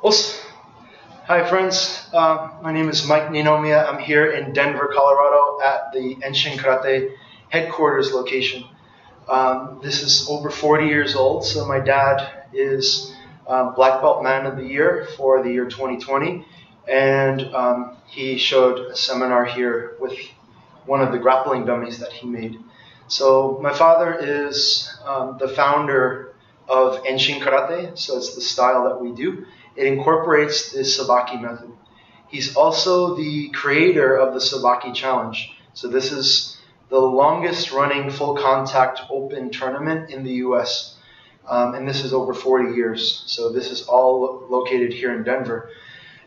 Also, hi friends, my name is Mike Ninomiya. I'm here in Denver, Colorado at the Enshin Karate headquarters location. This is over 40 years old, so my dad is Black Belt Man of the Year for the year 2020, and he showed a seminar here with one of the grappling dummies that he made. So my father is the founder of Enshin Karate, so it's the style that we do. It incorporates the Sabaki method. He's also the creator of the Sabaki Challenge. So this is the longest running full contact open tournament in the US. And this is over 40 years. So this is all located here in Denver.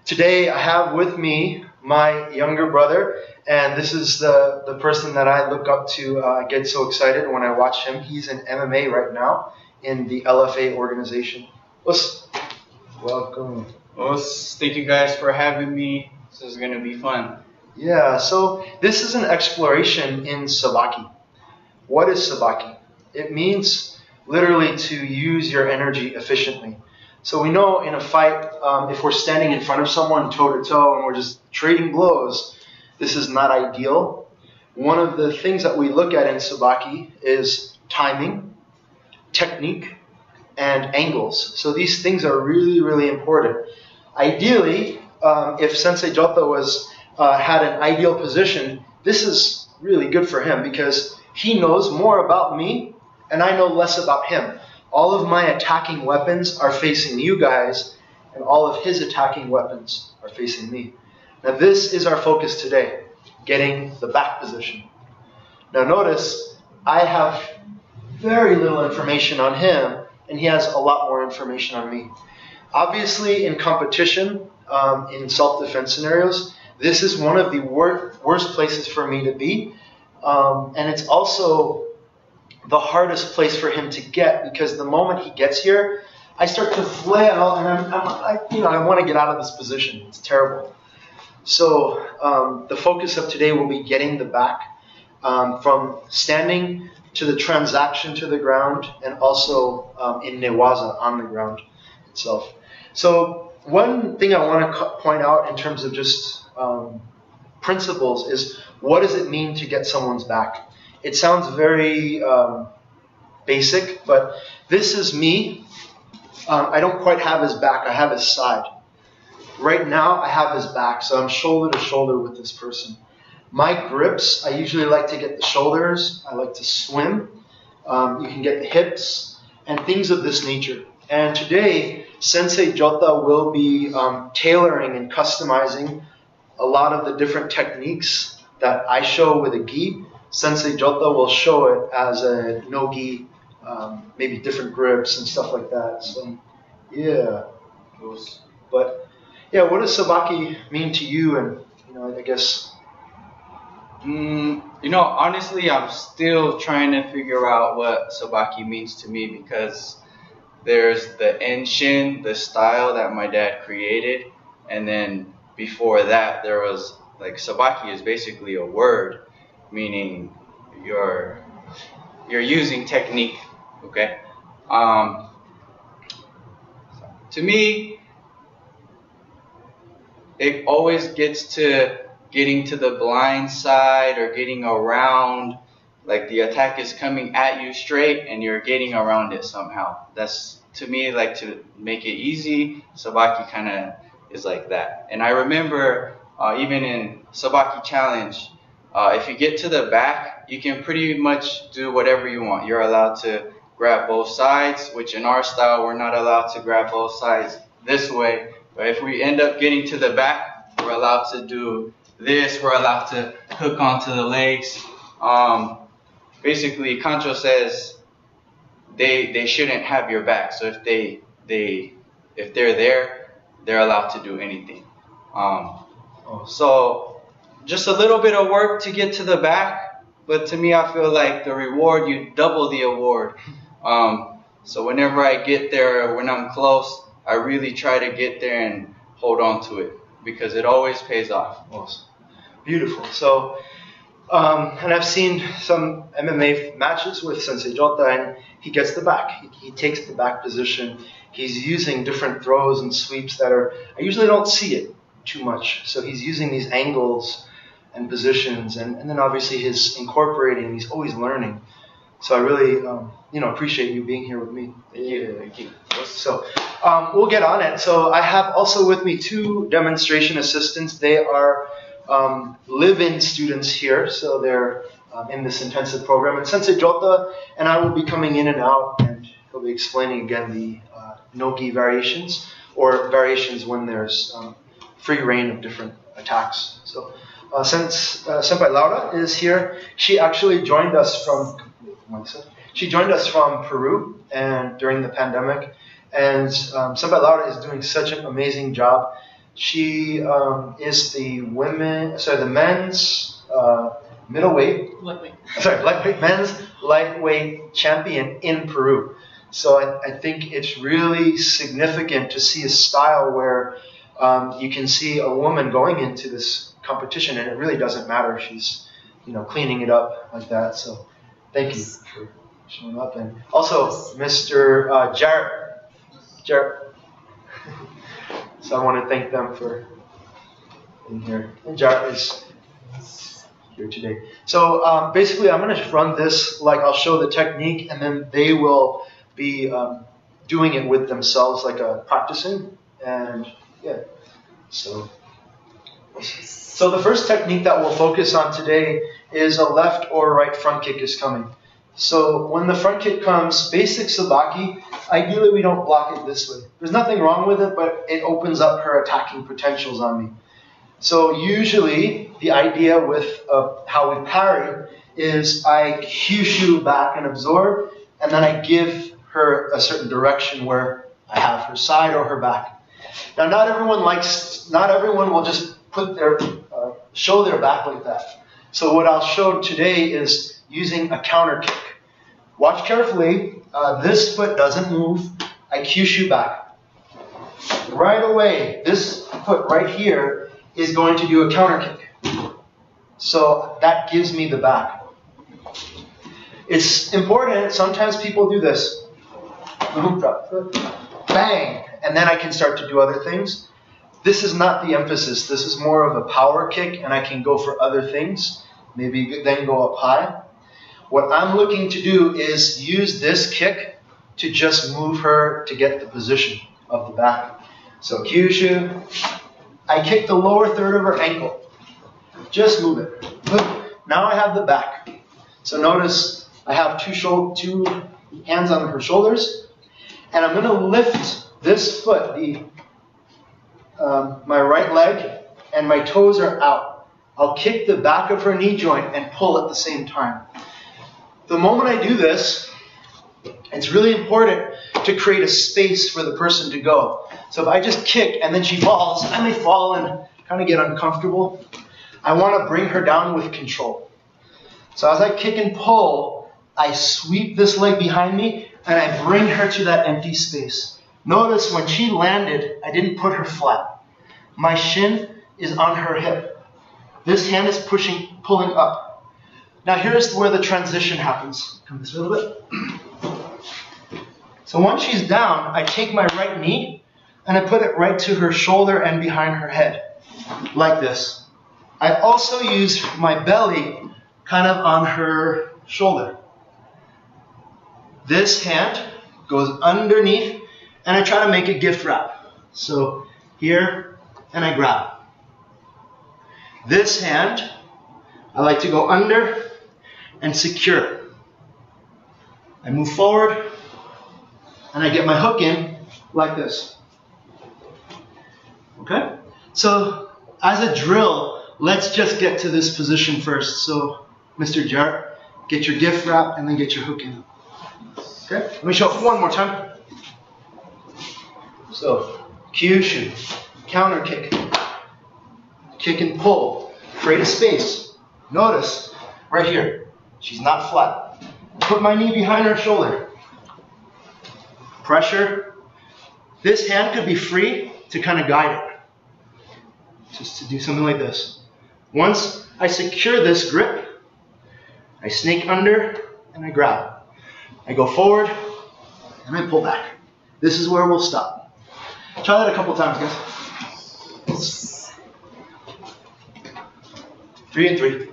Today I have with me my younger brother, and this is the person that I look up to, get so excited when I watch him. He's in MMA right now in the LFA organization. Welcome. Well, thank you guys for having me. This is going to be fun. Yeah, so this is an exploration in Sabaki. What is Sabaki? It means literally to use your energy efficiently. So we know in a fight, if we're standing in front of someone toe-to-toe and we're just trading blows, this is not ideal. One of the things that we look at in Sabaki is timing, technique, and angles. So these things are really, really important. Ideally, if Sensei Jota had an ideal position, this is really good for him because he knows more about me and I know less about him. All of my attacking weapons are facing you guys, and all of his attacking weapons are facing me. Now this is our focus today, getting the back position. Now notice, I have very little information on him, and he has a lot more information on me. Obviously, in competition, in self-defense scenarios, this is one of the worst places for me to be, and it's also the hardest place for him to get, because the moment he gets here, I start to flail, and I want to get out of this position. It's terrible. So the focus of today will be getting the back from standing to the transaction to the ground, and also in newaza, on the ground itself. So one thing I want to point out in terms of just principles is, what does it mean to get someone's back? It sounds very basic, but this is me. I don't quite have his back, I have his side. Right now I have his back, so I'm shoulder to shoulder with this person. My grips, I usually like to get the shoulders, I like to swim, you can get the hips, and things of this nature. And today, Sensei Jota will be tailoring and customizing a lot of the different techniques that I show with a gi. Sensei Jota will show it as a no-gi, maybe different grips and stuff like that. So, yeah. But, yeah, what does Sabaki mean to you? And, I guess... honestly, I'm still trying to figure out what Sabaki means to me, because there's the Enshin, the style that my dad created, and then before that there was, like, Sabaki is basically a word, meaning you're using technique, okay? To me, it always gets to getting to the blind side or getting around, like the attack is coming at you straight and you're getting around it somehow. That's, to me, like, to make it easy, Sabaki kind of is like that. And I remember even in Sabaki Challenge, if you get to the back, you can pretty much do whatever you want. You're allowed to grab both sides, which in our style, we're not allowed to grab both sides this way. But if we end up getting to the back, we're allowed to do this. We're allowed to hook onto the legs. Basically, Kancho says they shouldn't have your back. So if they're there, they're allowed to do anything. So just a little bit of work to get to the back, but to me, I feel like the reward, you double the award. So whenever I get there, when I'm close, I really try to get there and hold on to it, because it always pays off. Awesome. Beautiful. So, and I've seen some MMA matches with Sensei Jota, and he gets the back. He takes the back position, he's using different throws and sweeps that are, I usually don't see it too much. So he's using these angles and positions, and then obviously he's incorporating, he's always learning. So I really, appreciate you being here with me. Thank you. So we'll get on it. So I have also with me 2 demonstration assistants. They are live-in students here, so they're in this intensive program. And Sensei Jota and I will be coming in and out, and he'll be explaining again the no-gi variations, or variations when there's free reign of different attacks. So since Senpai Laura is here, she actually joined us from Peru and during the pandemic, and Senpai Laura is doing such an amazing job. She is the men's men's lightweight champion in Peru. So I think it's really significant to see a style where you can see a woman going into this competition, and it really doesn't matter. She's, cleaning it up like that. So thank you for showing up. And also, Mr. Jarrett. So I want to thank them for being here. And Jarrett is here today. So basically, I'm going to run this, I'll show the technique, and then they will be doing it with themselves, practicing. And yeah, so the first technique that we'll focus on today is a left or right front kick is coming. So when the front kick comes, basic sabaki, ideally we don't block it this way. There's nothing wrong with it, but it opens up her attacking potentials on me. So usually the idea with how we parry is I kyushu back and absorb, and then I give her a certain direction where I have her side or her back. Now not everyone will just put their show their back like that. So what I'll show today is using a counter kick. Watch carefully. This foot doesn't move. I kyushu back. Right away, this foot right here is going to do a counter kick. So that gives me the back. It's important. Sometimes people do this. Bang! And then I can start to do other things. This is not the emphasis. This is more of a power kick, and I can go for other things. Maybe then go up high. What I'm looking to do is use this kick to just move her to get the position of the back. So kyushu. I kick the lower third of her ankle. Just move it. Now I have the back. So notice I have two hands on her shoulders, and I'm going to lift this foot, my right leg, and my toes are out. I'll kick the back of her knee joint and pull at the same time. The moment I do this, it's really important to create a space for the person to go. So if I just kick and then she falls, I may fall and kind of get uncomfortable. I want to bring her down with control. So as I kick and pull, I sweep this leg behind me and I bring her to that empty space. Notice when she landed, I didn't put her flat. My shin is on her hip. This hand is pulling up. Now here's where the transition happens. Come this way a little bit. So once she's down, I take my right knee and I put it right to her shoulder and behind her head, like this. I also use my belly kind of on her shoulder. This hand goes underneath and I try to make a gift wrap. So here, and I grab. This hand, I like to go under and secure it. I move forward and I get my hook in like this. Okay? So as a drill, let's just get to this position first. So Mr. Jarrett, get your gift wrap and then get your hook in. Okay? Let me show it one more time. So kyushu, counter kick, kick and pull, create a space. Notice right here, she's not flat. Put my knee behind her shoulder. Pressure. This hand could be free to kind of guide it. Just to do something like this. Once I secure this grip, I snake under and I grab. I go forward and I pull back. This is where we'll stop. Try that a couple times, guys. 3 and 3.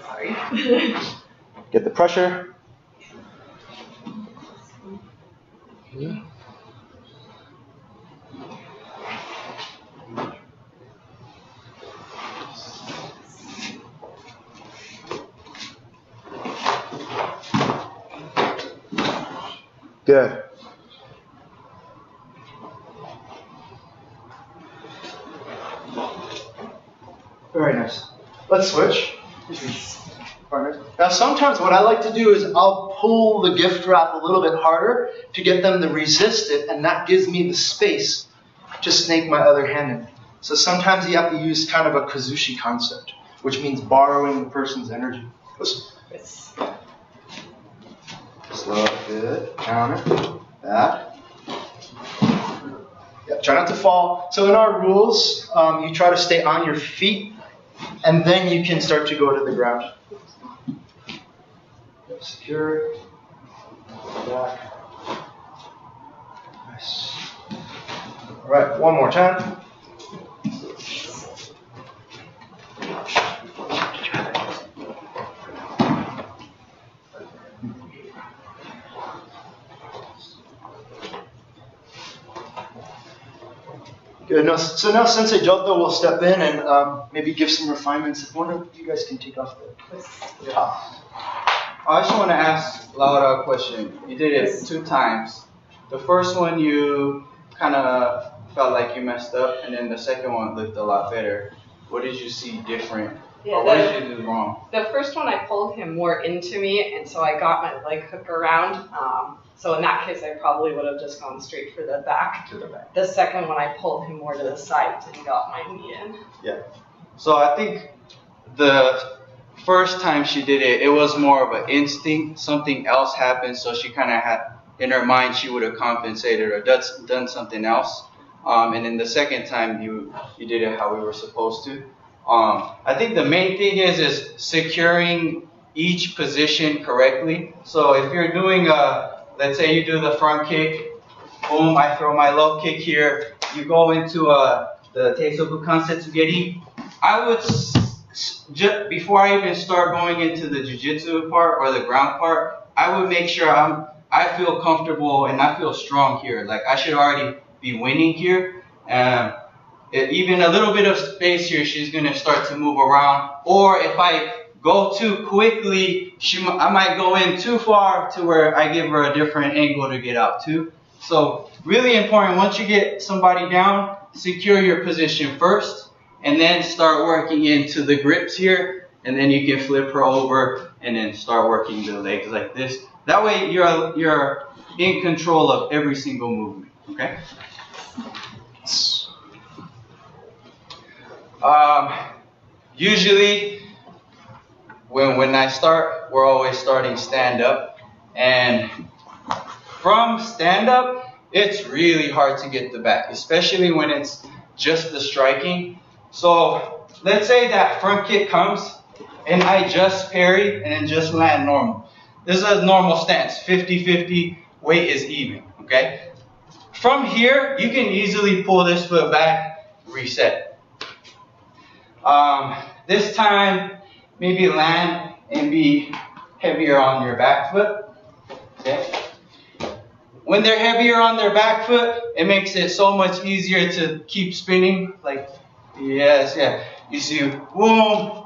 Sorry. Get the pressure. Yeah. Good. Very nice. Let's switch. Now sometimes what I like to do is I'll pull the gift wrap a little bit harder to get them to resist it, and that gives me the space to snake my other hand in. So sometimes you have to use kind of a kazushi concept, which means borrowing the person's energy. Slow, good, counter, that. Yeah, try not to fall. So in our rules, you try to stay on your feet, and then you can start to go to the ground. Yep, secure, back. Nice. All right, one more time. Good. So now Sensei Joto will step in and maybe give some refinements. I wonder if you guys can take off the top. I just want to ask Laura a question. You did it 2 times. The first one you kind of felt like you messed up, and then the second one looked a lot better. What did you see different? Yeah, or what did you do wrong? The first one I pulled him more into me, and so I got my leg hook around. So in that case, I probably would have just gone straight for the back. To the back. The second one, I pulled him more to the side and got my knee in. Yeah. So I think the first time she did it, it was more of an instinct. Something else happened, so she kind of had, in her mind, she would have compensated or done something else. And then the second time, you did it how we were supposed to. I think the main thing is securing each position correctly. So if you're doing let's say you do the front kick, boom, I throw my low kick here, you go into the Teisoku Kansetsugeri. I would, just before I even start going into the jiu-jitsu part or the ground part, I would make sure I feel comfortable and I feel strong here. Like I should already be winning here. Even a little bit of space here, she's going to start to move around. Or if I go too quickly, I might go in too far to where I give her a different angle to get out too. So really important, once you get somebody down, secure your position first, and then start working into the grips here, and then you can flip her over and then start working the legs like this. That way you're in control of every single movement, okay? Usually, when I start, we're always starting stand up, and from stand up, it's really hard to get the back, especially when it's just the striking. So let's say that front kick comes, and I just parry and then just land normal. This is a normal stance, 50-50, weight is even, okay? From here, you can easily pull this foot back, reset. This time, maybe land and be heavier on your back foot. Okay? When they're heavier on their back foot, it makes it so much easier to keep spinning. Like, yes, yeah. You see, boom,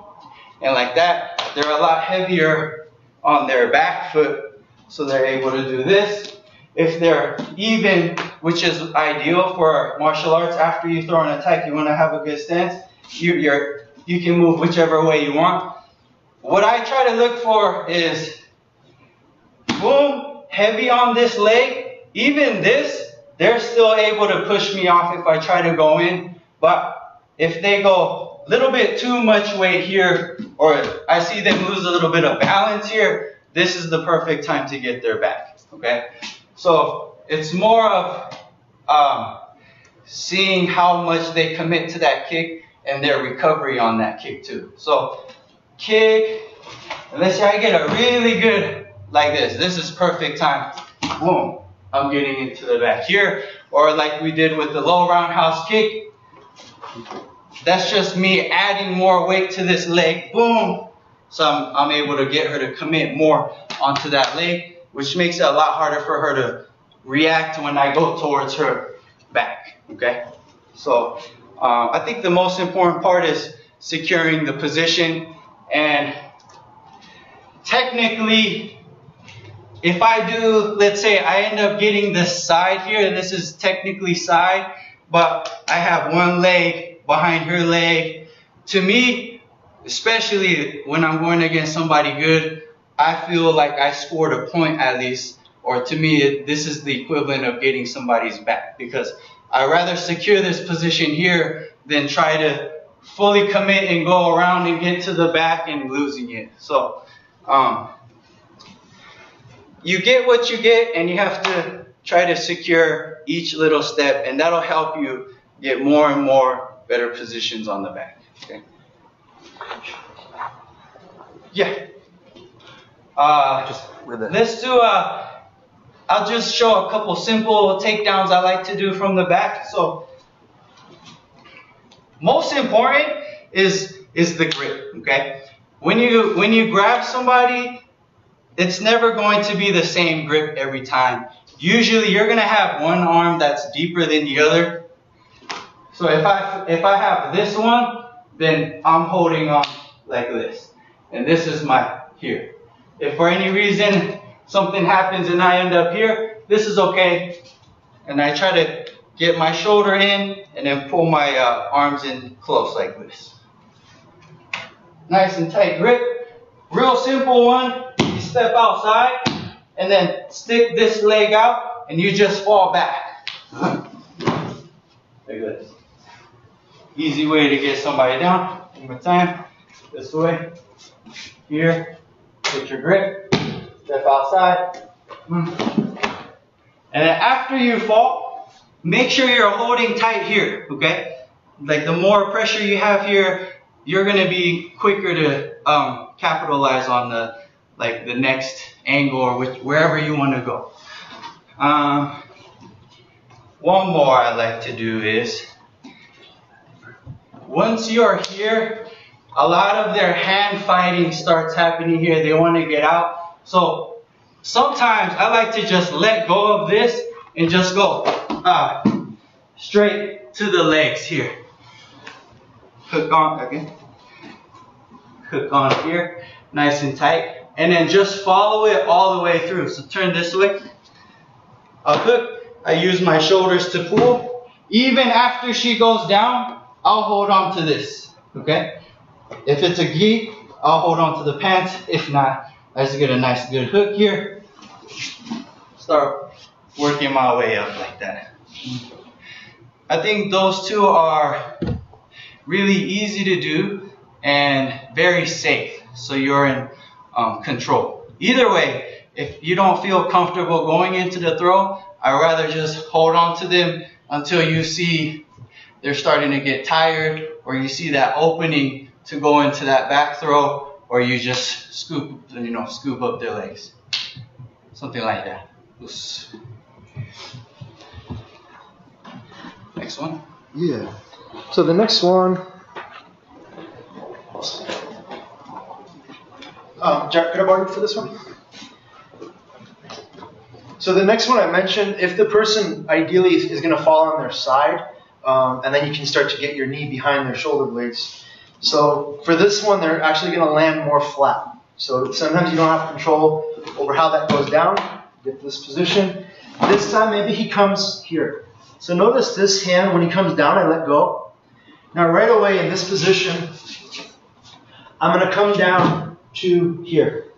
and like that. They're a lot heavier on their back foot, so they're able to do this. If they're even, which is ideal for martial arts, after you throw an attack, you want to have a good stance. You can move whichever way you want. What I try to look for is, boom, heavy on this leg. Even this, they're still able to push me off if I try to go in. But if they go a little bit too much weight here, or I see them lose a little bit of balance here, this is the perfect time to get their back, okay? So it's more of seeing how much they commit to that kick and their recovery on that kick too. So kick, And let's say I get a really good, like this. This is perfect time. Boom. I'm getting into the back here. Or like we did with the low roundhouse kick. That's just me adding more weight to this leg. Boom. So I'm able to get her to commit more onto that leg, which makes it a lot harder for her to react when I go towards her back. Okay? So I think the most important part is securing the position. And technically, if I do, let's say I end up getting this side here, this is technically side, but I have one leg behind her leg. To me, especially when I'm going against somebody good, I feel like I scored a point at least, or to me, this is the equivalent of getting somebody's back, because I'd rather secure this position here than try to fully commit and go around and get to the back and losing it. So you get what you get, and you have to try to secure each little step, and that'll help you get more and more better positions on the back. Okay. Yeah. Let's do I'll just show a couple simple takedowns I like to do from the back. So most important is the grip, okay? When you grab somebody, it's never going to be the same grip every time. Usually you're gonna have one arm that's deeper than the other. So if I have this one, then I'm holding on like this. And this is my here. If for any reason something happens and I end up here, this is okay. And I try to get my shoulder in and then pull my arms in close like this. Nice and tight grip. Real simple one. You step outside and then stick this leg out and you just fall back. Like this. Easy way to get somebody down. One more time. This way. Here. Get your grip. Step outside. And then after you fall, make sure you're holding tight here, okay? Like the more pressure you have here, you're gonna be quicker to capitalize on the next angle or wherever you want to go. One more I like to do is, once you're here, a lot of their hand fighting starts happening here. They want to get out. So sometimes I like to just let go of this and just go straight to the legs here. Hook on again. Hook on here, nice and tight. And then just follow it all the way through. So turn this way. I'll hook. I use my shoulders to pull. Even after she goes down, I'll hold on to this. Okay? If it's a gi, I'll hold on to the pants. If not, I just get a nice good hook here. Start working my way up like that. I think those two are really easy to do and very safe. So you're in control. Either way, if you don't feel comfortable going into the throw, I'd rather just hold on to them until you see they're starting to get tired, or you see that opening to go into that back throw, or you just scoop up their legs. Something like that. Oops. Next one. Yeah. So the next one. Jack, could I borrow you for this one? So the next one I mentioned, if the person ideally is going to fall on their side, and then you can start to get your knee behind their shoulder blades. So for this one, they're actually going to land more flat. So sometimes you don't have control over how that goes down. Get this position. This time maybe he comes here. So notice this hand, when he comes down, I let go. Now right away in this position, I'm going to come down to here.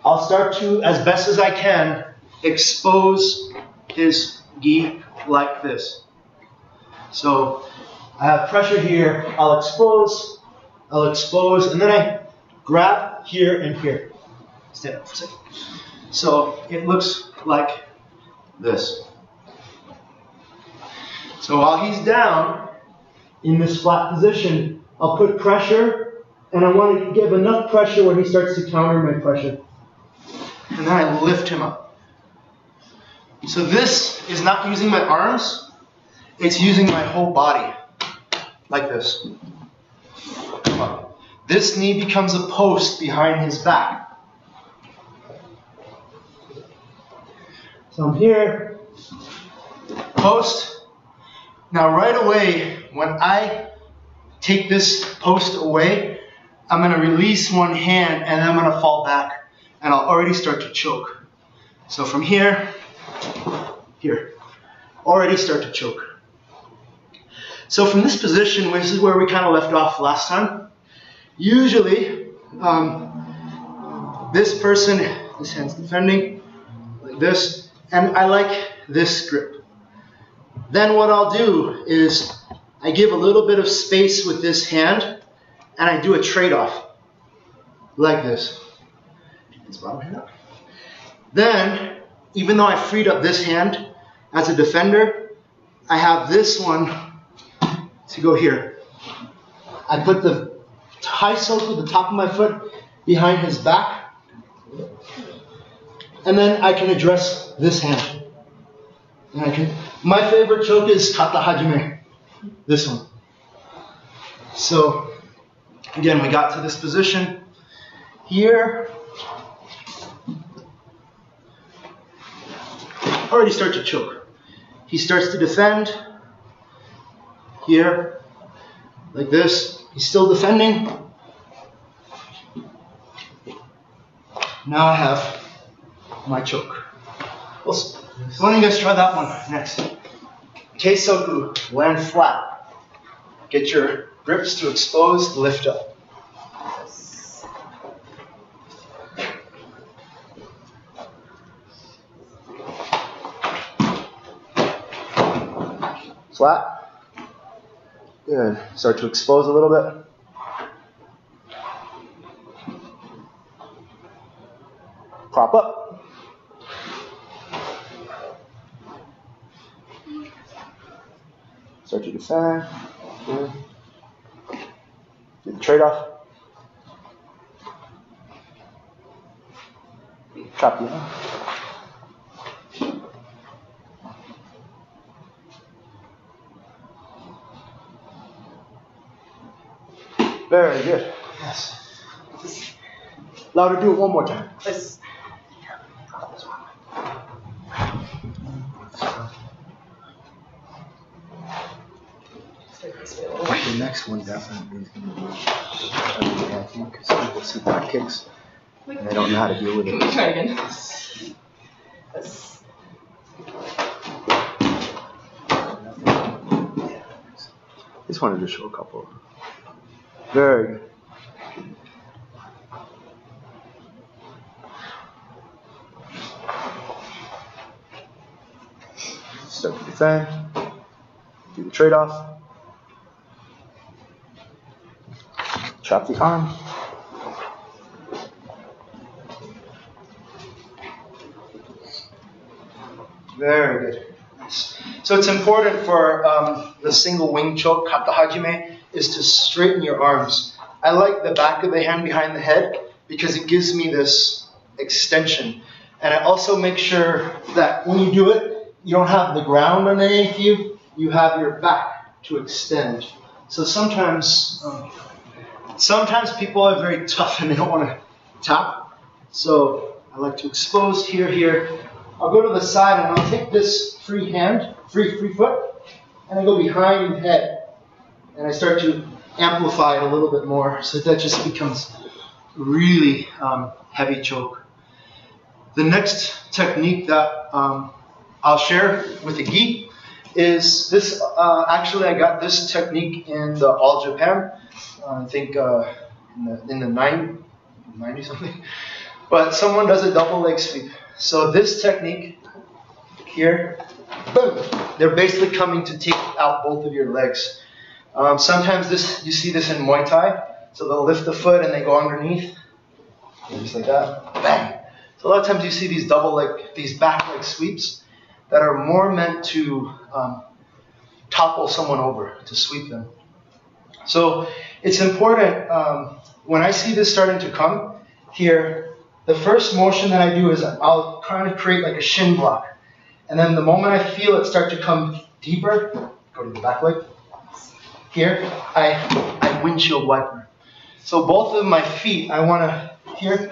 I'll start to, as best as I can, expose his gi like this. So I have pressure here, I'll expose, and then I grab here and here. Stand up for a second. So it looks like this. So while he's down in this flat position, I'll put pressure And I want to give enough pressure where he starts to counter my pressure. And then I lift him up. So this is not using my arms, it's using my whole body. Like this. Come on. This knee becomes a post behind his back. So I'm here, post. Now right away, when I take this post away, I'm going to release one hand and I'm going to fall back and I'll already start to choke. So from here, already start to choke. So from this position, this is where we kind of left off last time. Usually, this person, this hand's defending, like this, and I like this grip. Then what I'll do is I give a little bit of space with this hand, and I do a trade-off, like this. Then, even though I freed up this hand as a defender, I have this one to go here. I put the high soku, the top of my foot, behind his back, and then I can address this hand. And my favorite choke is kata hajime, this one. So again, we got to this position here. Already start to choke. He starts to defend here, like this. He's still defending. Now I have my choke. Why don't you guys try that one next? Keisoku, land flat. Get your grips to expose, lift up. Flat. Good. Start to expose a little bit. Prop up. Start to defend. Good. Do the trade-off. Trap the arm. Very good. Yes. Louder, do it one more time. Yes. The next one definitely is going to be challenging because people see back kicks and they don't know how to deal with it. Can we try again? Yes. Just wanted to show a couple. Very good. Start to defend. Do the trade-off. Trap the arm. Very good. So it's important for the single wing choke, kata hajime, is to straighten your arms. I like the back of the hand behind the head because it gives me this extension. And I also make sure that when you do it, you don't have the ground underneath you, you have your back to extend. So sometimes people are very tough and they don't want to tap. So I like to expose here. I'll go to the side and I'll take this free foot, and I go behind the head. And I start to amplify it a little bit more so that just becomes really heavy choke. The next technique that I'll share with the gi is this. Actually, I got this technique in the All Japan, I think in the 90 something. But someone does a double leg sweep. So this technique here, boom, they're basically coming to take out both of your legs. Sometimes you see this in Muay Thai. So they'll lift the foot and they go underneath, just like that, bang. So a lot of times you see these these back leg sweeps that are more meant to topple someone over, to sweep them. So it's important when I see this starting to come here, the first motion that I do is I'll kind of create like a shin block. And then the moment I feel it start to come deeper, go to the back leg, here, I windshield wiper. So both of my feet, I want to, here.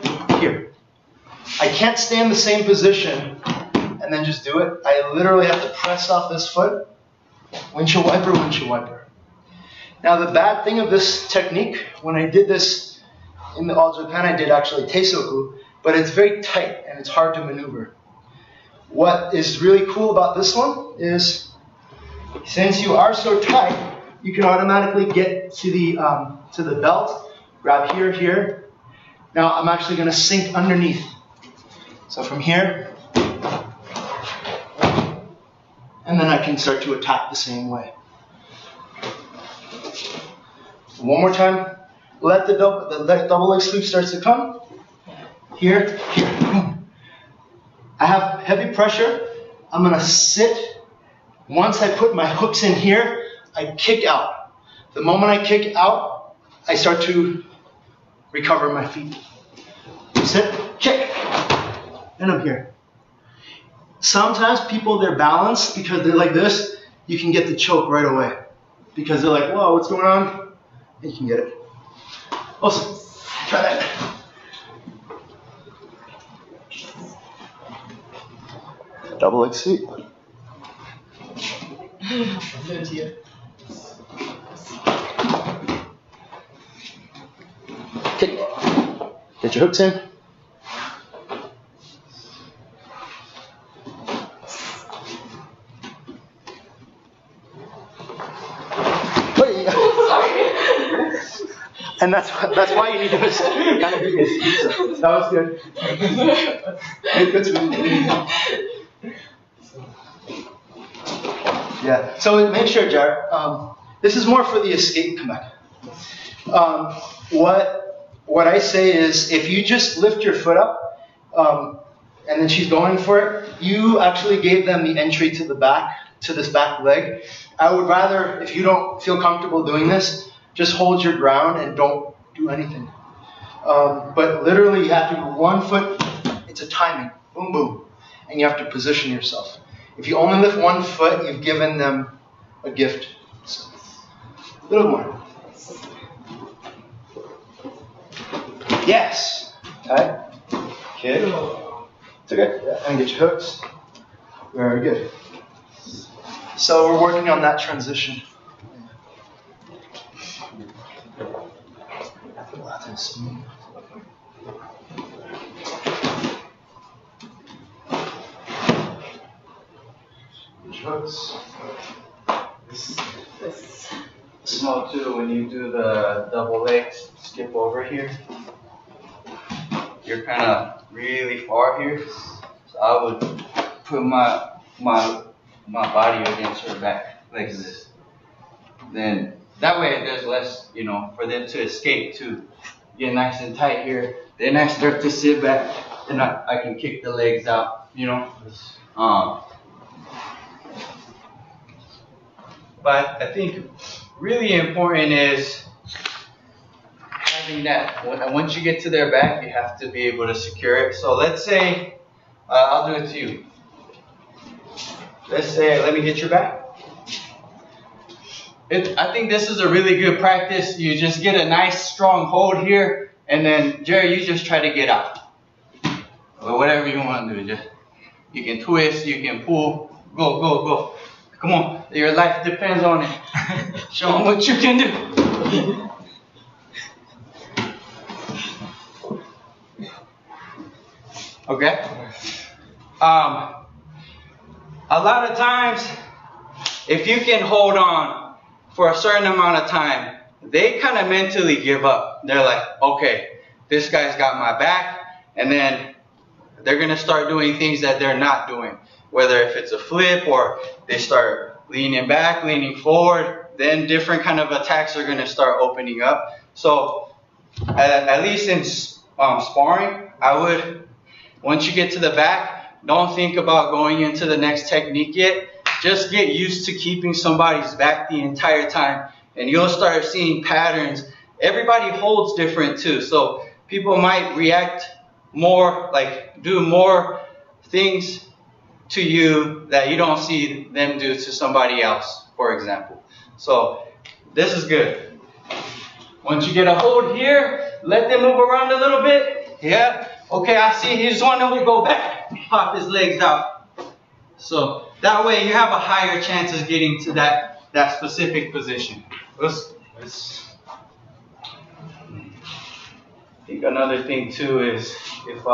I can't stay in the same position and then just do it. I literally have to press off this foot, windshield wiper, windshield wiper. Now the bad thing of this technique, when I did this in the All Japan, I did actually teisoku, but it's very tight and it's hard to maneuver. What is really cool about this one is, since you are so tight, you can automatically get to the belt, grab here, here. Now I'm actually going to sink underneath. So from here, and then I can start to attack the same way. One more time. Let the double leg sweep starts to come. Here, here, boom. I have heavy pressure. I'm going to sit. Once I put my hooks in here, I kick out. The moment I kick out, I start to recover my feet. Sit, kick, and I'm here. Sometimes people, they're balanced because they're like this. You can get the choke right away because they're like, whoa, what's going on? And you can get it. Awesome. Try that. Double leg sweep. Kick. Get your hooks in. And that's why you need to kind of do this. So that was good. Yeah. So make sure, Jar. This is more for the escape comeback. What I say is, if you just lift your foot up, and then she's going for it, you actually gave them the entry to the back, to this back leg. I would rather, if you don't feel comfortable doing this, just hold your ground and don't do anything. But literally, you have to go 1 foot. It's a timing. Boom, boom. And you have to position yourself. If you only lift 1 foot, you've given them a gift. So, a little more. Yes. Tight. Kick. It's okay. Yeah. And get your hooks. Very good. So we're working on that transition. Hooks. This small too, when you do the double legs, skip over here. You're kind of really far here, so I would put my body against her back like this. Then that way there's less, for them to escape to get nice and tight here. Then I start to sit back and I can kick the legs out, But I think really important is having that. Once you get to their back, you have to be able to secure it. So let's say, I'll do it to you. Let's say, let me get your back. I think this is a really good practice. You just get a nice strong hold here, and then Jerry, you just try to get out. Or whatever you want to do. You can twist, you can pull, go, go, go. Come on, your life depends on it. Show them what you can do. Okay? A lot of times, if you can hold on for a certain amount of time, they kind of mentally give up. They're like, okay, this guy's got my back, and then they're going to start doing things that they're not doing. Whether if it's a flip or they start leaning back, leaning forward, then different kind of attacks are going to start opening up. So at least in sparring, I would, once you get to the back, don't think about going into the next technique yet. Just get used to keeping somebody's back the entire time, and you'll start seeing patterns everybody holds different too. So people might react more, like do more things to you that you don't see them do to somebody else, for example. So this is good. Once you get a hold here, let them move around a little bit. Yeah. Okay, I see he just want to go back, pop his legs out. So that way you have a higher chance of getting to that specific position. I think another thing too is if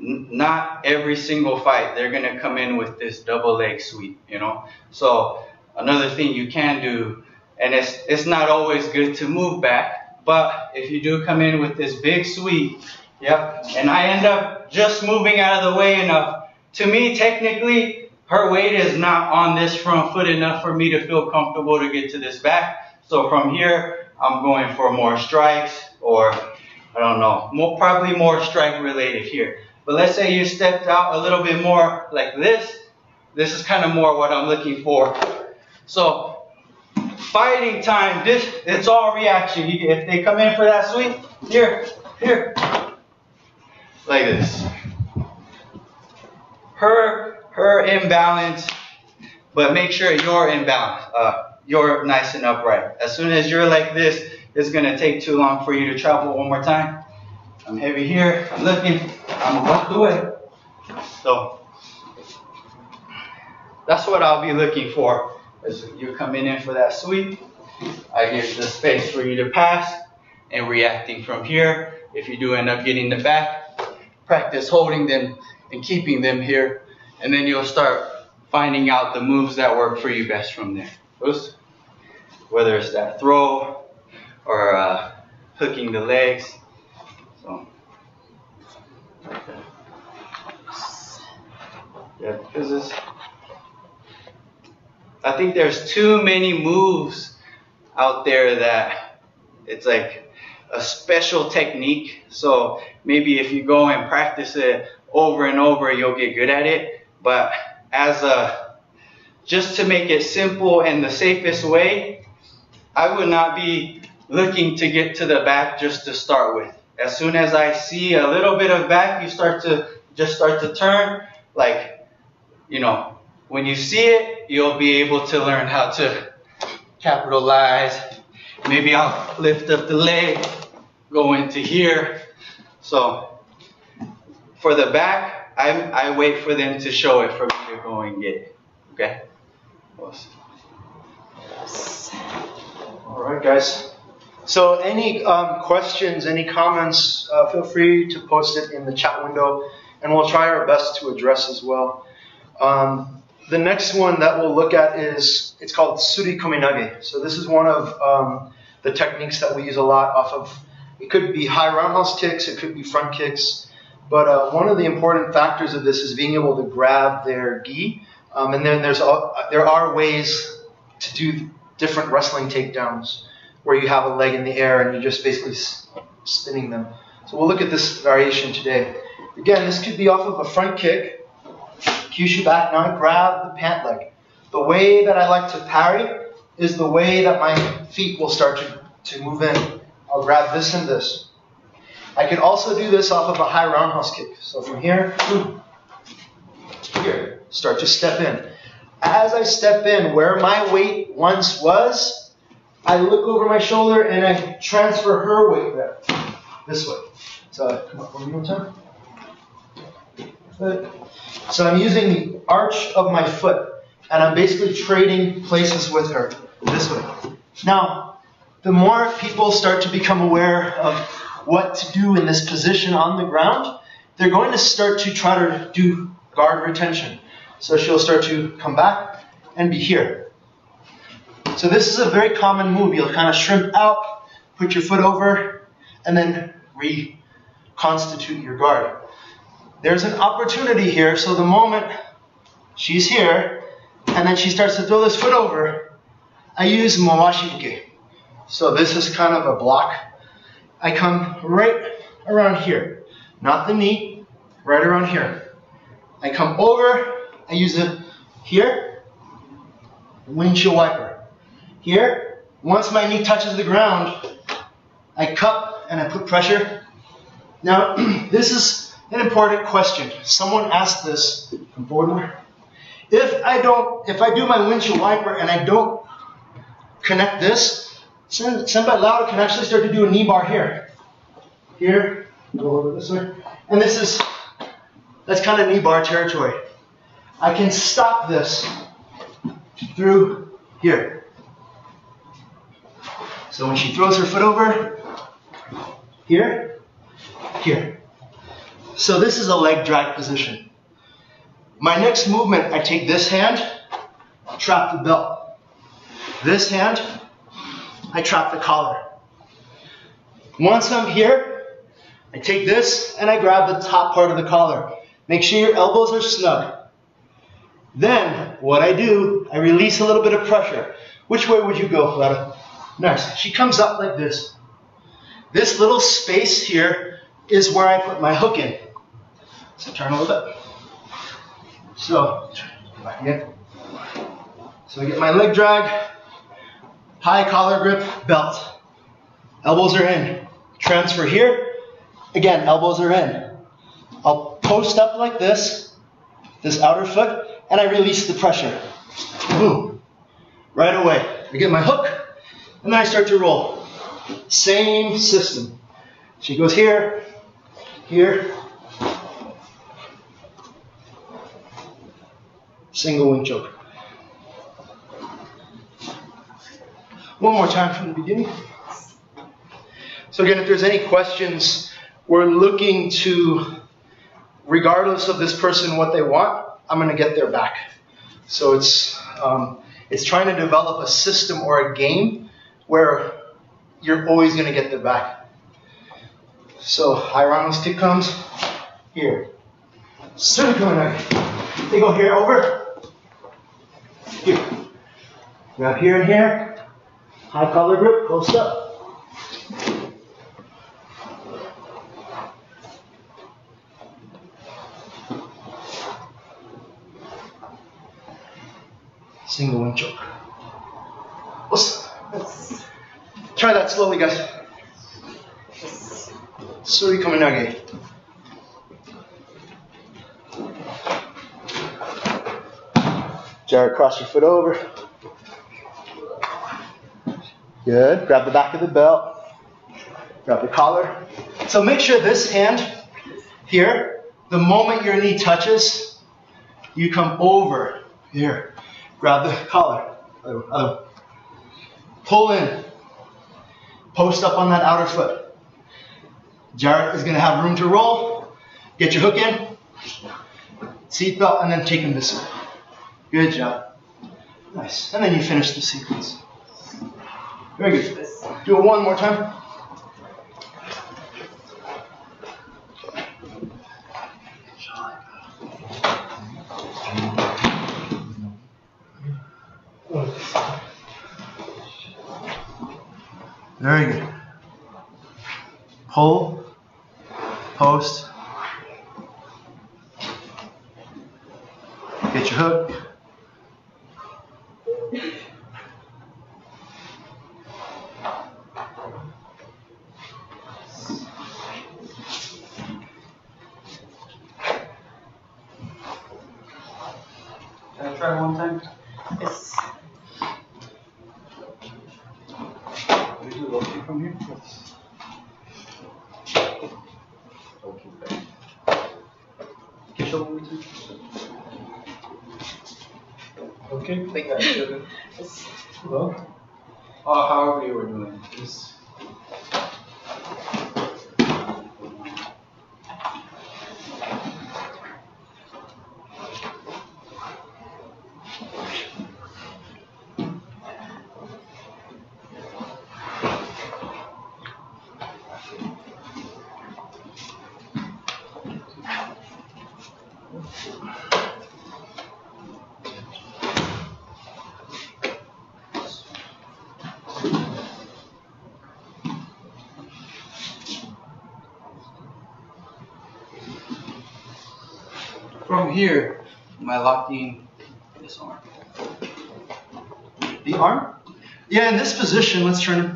not every single fight they're gonna come in with this double leg sweep, you know. So another thing you can do, and it's not always good to move back, but if you do come in with this big sweep, yep, and I end up just moving out of the way enough, to me technically her weight is not on this front foot enough for me to feel comfortable to get to this back. So from here I'm going for more strikes, or I don't know, probably more strike related here. But let's say you stepped out a little bit more like this. This is kind of more what I'm looking for. So fighting time, it's all reaction. If they come in for that sweep, here, like this. Her imbalance, but make sure you're in balance. You're nice and upright. As soon as you're like this, it's gonna take too long for you to travel one more time. I'm heavy here, I'm looking, I'm walk away. So that's what I'll be looking for. As you're coming in for that sweep, I give the space for you to pass and reacting from here. If you do end up getting the back, practice holding them and keeping them here, and then you'll start finding out the moves that work for you best from there. Whether it's that throw or hooking the legs. So, like that. Yeah, because I think there's too many moves out there that it's like a special technique. So maybe if you go and practice it over and over, you'll get good at it. But just to make it simple and the safest way, I would not be looking to get to the back just to start with. As soon as I see a little bit of back, you start to turn. Like, you know, when you see it, you'll be able to learn how to capitalize. Maybe I'll lift up the leg, go into here. So for the back, I wait for them to show it for me to go and get it. Okay? All right, guys. So any questions, any comments, feel free to post it in the chat window, and we'll try our best to address as well. The next one that we'll look at it's called Suri Kominage. So this is one of the techniques that we use a lot off of, it could be high roundhouse kicks, it could be front kicks, but one of the important factors of this is being able to grab their gi, and then there are ways to do different wrestling takedowns where you have a leg in the air and you're just basically spinning them. So we'll look at this variation today. Again, this could be off of a front kick, Kyushu back, now I grab the pant leg. The way that I like to parry is the way that my feet will start to move in. I'll grab this and this. I can also do this off of a high roundhouse kick. So from here, here, start to step in. As I step in, where my weight once was, I look over my shoulder and I transfer her weight there, this way. So come up one more time. Good. So I'm using the arch of my foot, and I'm basically trading places with her this way. Now, the more people start to become aware of what to do in this position on the ground, they're going to start to try to do guard retention. So she'll start to come back and be here. So this is a very common move. You'll kind of shrimp out, put your foot over, and then reconstitute your guard. There's an opportunity here, so the moment she's here, and then she starts to throw this foot over, I use Mawashi-uke. So this is kind of a block. I come right around here, not the knee, right around here. I come over, I use it here, windshield wiper. Here, once my knee touches the ground, I cup and I put pressure. Now, this is an important question. Someone asked this. Come forward. If I do my windshield wiper and I don't connect this, Senpai Lauda can actually start to do a knee bar here. Here, go over this way. And that's kind of knee bar territory. I can stop this through here. So when she throws her foot over, here, here. So this is a leg drag position. My next movement, I take this hand, trap the belt. This hand, I trap the collar. Once I'm here, I take this and I grab the top part of the collar. Make sure your elbows are snug. Then, what I do, I release a little bit of pressure. Which way would you go, Letta? Nice. She comes up like this. This little space here is where I put my hook in. So turn a little bit. So, back again. So I get my leg drag, high collar grip, belt. Elbows are in. Transfer here. Again, elbows are in. I'll post up like this outer foot, and I release the pressure. Boom. Right away. I get my hook, and then I start to roll. Same system. She goes here, here. Single wing choke. One more time from the beginning. So again, if there's any questions, we're looking to, regardless of this person what they want, I'm going to get their back. So it's trying to develop a system or a game where you're always going to get their back. So high round stick comes here. So they go here over. Here. Grab here and here. High collar grip, post up. Single wing choke. Try that slowly, guys. Suri Kominage. Jared, cross your foot over. Good. Grab the back of the belt. Grab the collar. So make sure this hand here, the moment your knee touches, you come over here. Grab the collar. Pull in. Post up on that outer foot. Jared is going to have room to roll. Get your hook in. Seat belt, and then take him this way. Good job. Nice. And then you finish the sequence. Very good. Do it one more time. Very good. Pull, post, get your hook. Can I try one time? Yes. Can we do Loki from here? Okay, back. Can you show me too? Okay, Like that. Yes. Well, however you were doing this. From here, am I locking this arm? The arm? Yeah, in this position, let's turn it.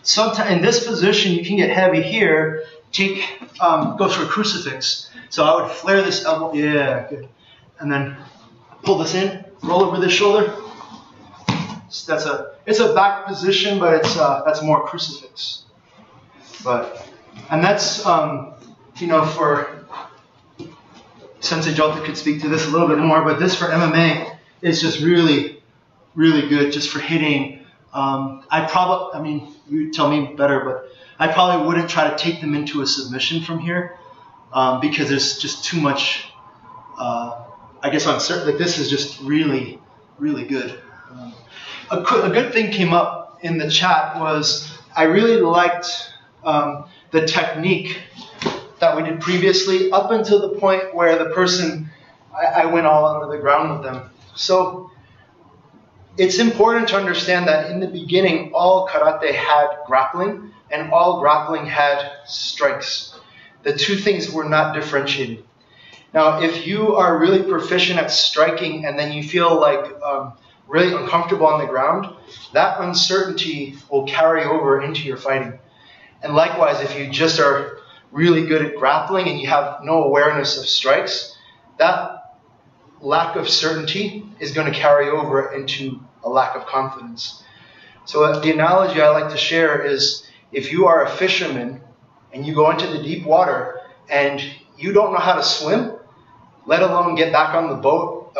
Sometimes in this position, you can get heavy here. Go for a crucifix. So I would flare this elbow. Yeah, good. And then pull this in, roll over this shoulder. So it's a back position, but that's more crucifix. And that's for Sensei Jota could speak to this a little bit more, but this for MMA is just really, really good just for hitting. You tell me better, but I probably wouldn't try to take them into a submission from here because there's just too much, uncertainty. Like this is just really, really good. A good thing came up in the chat was I really liked the technique that we did previously up until the point where the person, I went all under the ground with them. So it's important to understand that in the beginning, all karate had grappling and all grappling had strikes. The two things were not differentiated. Now, if you are really proficient at striking and then you feel like really uncomfortable on the ground, that uncertainty will carry over into your fighting. And likewise, if you just are really good at grappling and you have no awareness of strikes, that lack of certainty is going to carry over into a lack of confidence. So the analogy I like to share is if you are a fisherman and you go into the deep water and you don't know how to swim, let alone get back on the boat,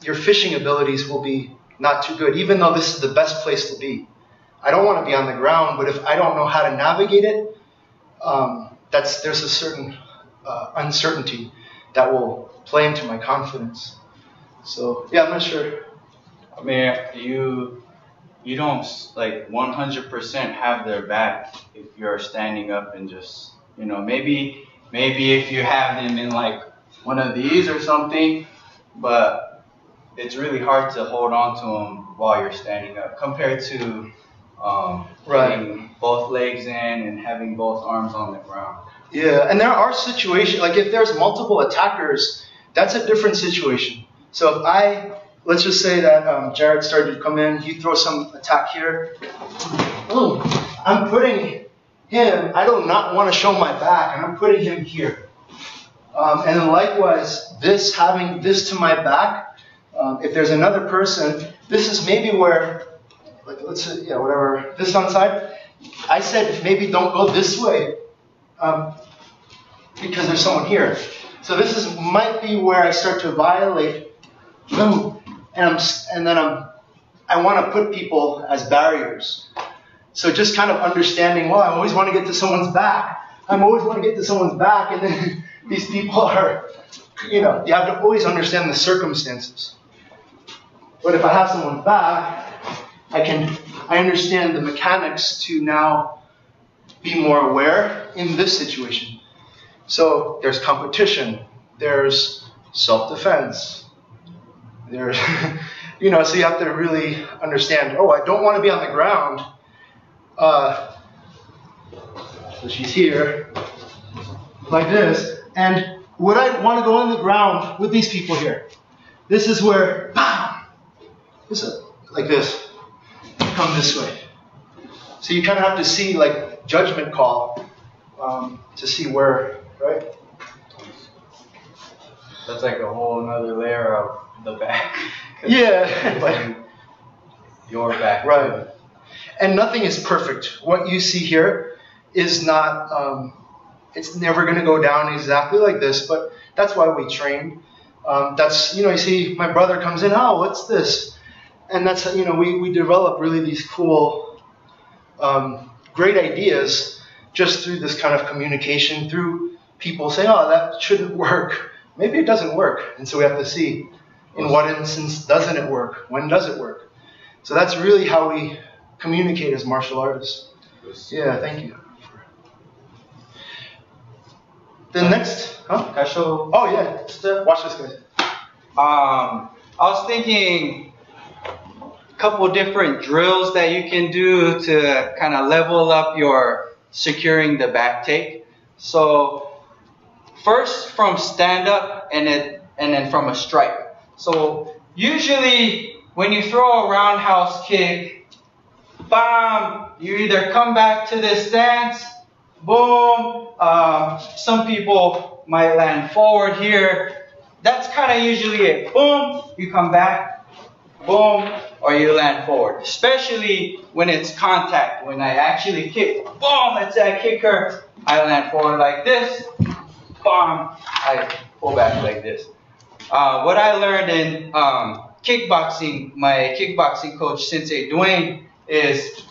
your fishing abilities will be not too good, even though this is the best place to be. I don't want to be on the ground, but if I don't know how to navigate it, there's a certain uncertainty that will play into my confidence. So yeah, I'm not sure. I mean, you don't like 100% have their back if you're standing up and just, maybe if you have them in like one of these or something, but it's really hard to hold on to them while you're standing up compared to putting both legs in and having both arms on the ground. Yeah, and there are situations, like if there's multiple attackers, that's a different situation. So if let's just say that Jared started to come in, you throw some attack here. I'm putting him, I do not want to show my back, and I'm putting him here. And then likewise, having this to my back, if there's another person, this is maybe where, like let's say, whatever, this on side, I said maybe don't go this way because there's someone here. So this might be where I start to violate, and then I want to put people as barriers. So just kind of understanding, I always want to get to someone's back. And then these people are, you have to always understand the circumstances. But if I have someone's back, I understand the mechanics to now be more aware in this situation. So there's competition, there's self-defense, there's, so you have to really understand, I don't want to be on the ground. So she's here, like this, and would I want to go on the ground with these people here? This is where, bam, like this, come this way. So you kind of have to see, like, judgment call to see where, right? That's like a whole another layer of the back. Yeah. But your back. Right. And nothing is perfect. What you see here is not, it's never going to go down exactly like this, but that's why we train. That's, you see my brother comes in, what's this? And that's, we develop really these cool, great ideas just through this kind of communication, through people saying, that shouldn't work. Maybe it doesn't work. And so we have to see in what instance doesn't it work? When does it work? So that's really how we communicate as martial artists. Yeah, thank you. The next, Can I show? Oh yeah, just watch this guy. I was thinking a couple different drills that you can do to kind of level up your securing the back take. So first from stand up and then from a strike. So usually when you throw a roundhouse kick, bam, you either come back to this stance, boom. Some people might land forward here. That's kind of usually it. Boom, you come back, boom, or you land forward. Especially when it's contact. When I actually kick, boom, let's say I kick her, I land forward like this, boom, I pull back like this. What I learned in kickboxing, my kickboxing coach, Sensei Dwayne, is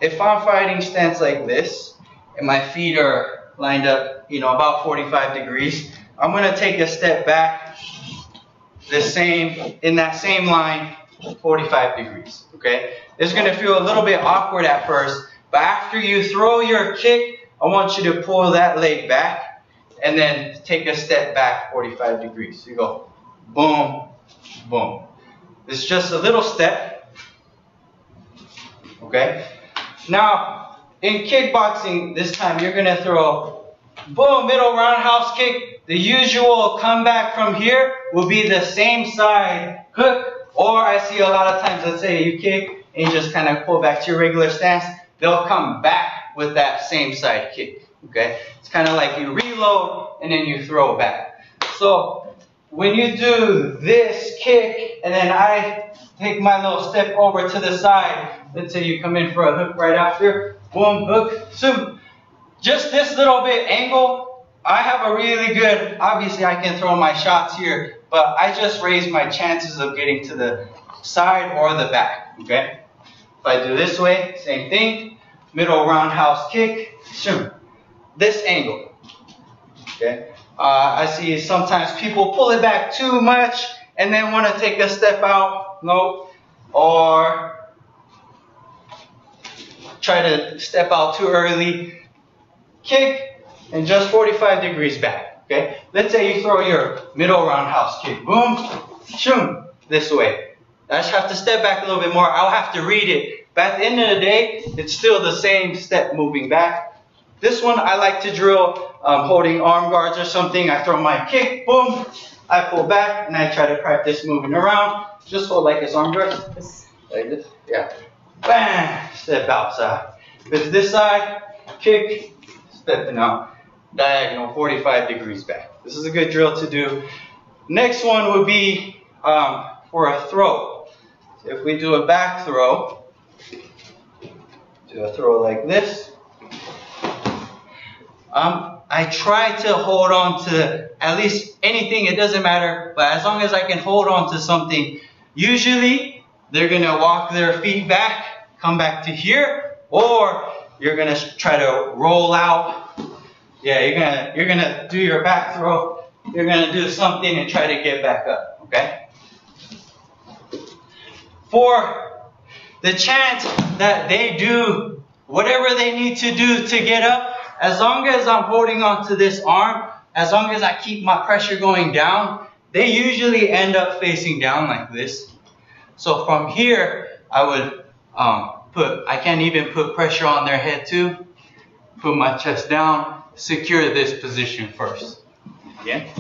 if I'm fighting stance like this, and my feet are lined up, about 45 degrees, I'm going to take a step back in that same line, 45 degrees, okay? It's going to feel a little bit awkward at first, but after you throw your kick, I want you to pull that leg back and then take a step back 45 degrees. You go boom, boom. It's just a little step, okay? Now, in kickboxing, this time you're going to throw boom, middle roundhouse kick. The usual comeback from here will be the same side hook. Or I see a lot of times, let's say you kick and you just kind of pull back to your regular stance. They'll come back with that same side kick, okay? It's kind of like you reload and then you throw back. So when you do this kick and then I take my little step over to the side, let's say you come in for a hook right after, boom, hook, zoom. Just this little bit angle, I have a really good, obviously I can throw my shots here, but I just raise my chances of getting to the side or the back, okay? If I do this way, same thing, middle roundhouse kick, zoom. This angle, okay? I see sometimes people pull it back too much and then want to take a step out, no, or try to step out too early. Kick and just 45 degrees back, okay? Let's say you throw your middle roundhouse kick, boom, shoom, this way. I just have to step back a little bit more. I'll have to read it. But at the end of the day, it's still the same step moving back. This one I like to drill holding arm guards or something. I throw my kick, boom, I pull back, and I try to practice moving around. Just hold like this arm guards, like this, yeah. Bam, step outside. With this side, kick, stepping out, diagonal 45 degrees back. This is a good drill to do. Next one would be for a throw. So if we do a back throw, do a throw like this. I try to hold on to at least anything, it doesn't matter, but as long as I can hold on to something, usually they're going to walk their feet back, come back to here, or you're going to try to roll out. Yeah, you're gonna do your back throw, you're going to do something and try to get back up, okay? For the chance that they do whatever they need to do to get up, as long as I'm holding on to this arm, as long as I keep my pressure going down, they usually end up facing down like this. So from here, I would I can't even put pressure on their head too. Put my chest down, secure this position first. Okay?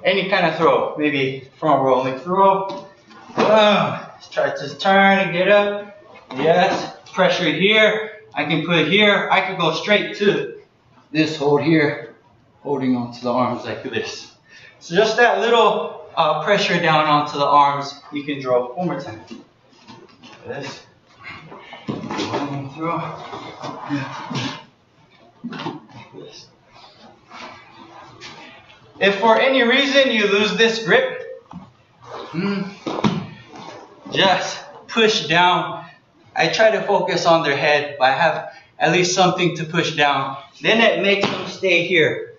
Any kind of throw, maybe front rolling throw. Try to turn and get up. Yes, pressure here. I can put here. I could go straight to this hold here, holding onto the arms like this. So just that little pressure down onto the arms, you can draw one more time. This. Throw. This. If for any reason you lose this grip, just push down. I try to focus on their head, but I have at least something to push down. Then it makes them stay here.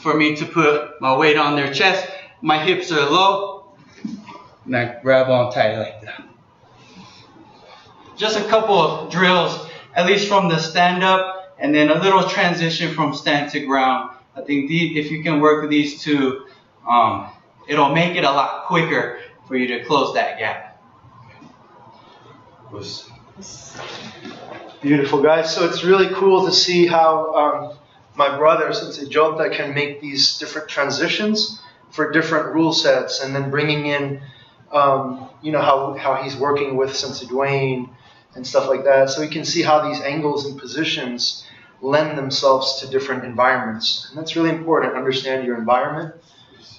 For me to put my weight on their chest, my hips are low, and I grab on tight like that. Just a couple of drills, at least from the stand up, and then a little transition from stand to ground. I think if you can work with these two, it'll make it a lot quicker for you to close that gap. Beautiful, guys. So it's really cool to see how my brother, Sensei Jota, can make these different transitions for different rule sets, and then bringing in you know, how he's working with Sensei Dwayne and stuff like that. So you can see how these angles and positions lend themselves to different environments. And that's really important. Understand your environment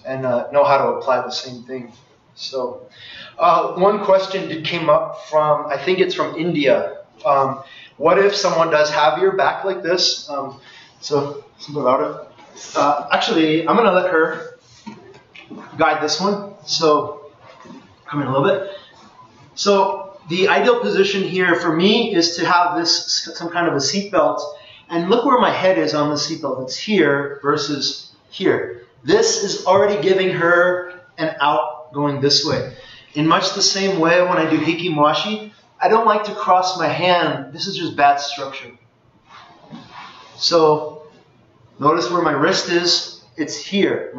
and know how to apply the same thing. So one question came up from, I think it's from India. What if someone does have your back like this? So something about it. Actually, I'm going to let her guide this one. So come in a little bit. So the ideal position here for me is to have this, some kind of a seatbelt. And look where my head is on the seatbelt. It's here versus here. This is already giving her an out going this way. In much the same way when I do hikimawashi, I don't like to cross my hand. This is just bad structure. So notice where my wrist is. It's here.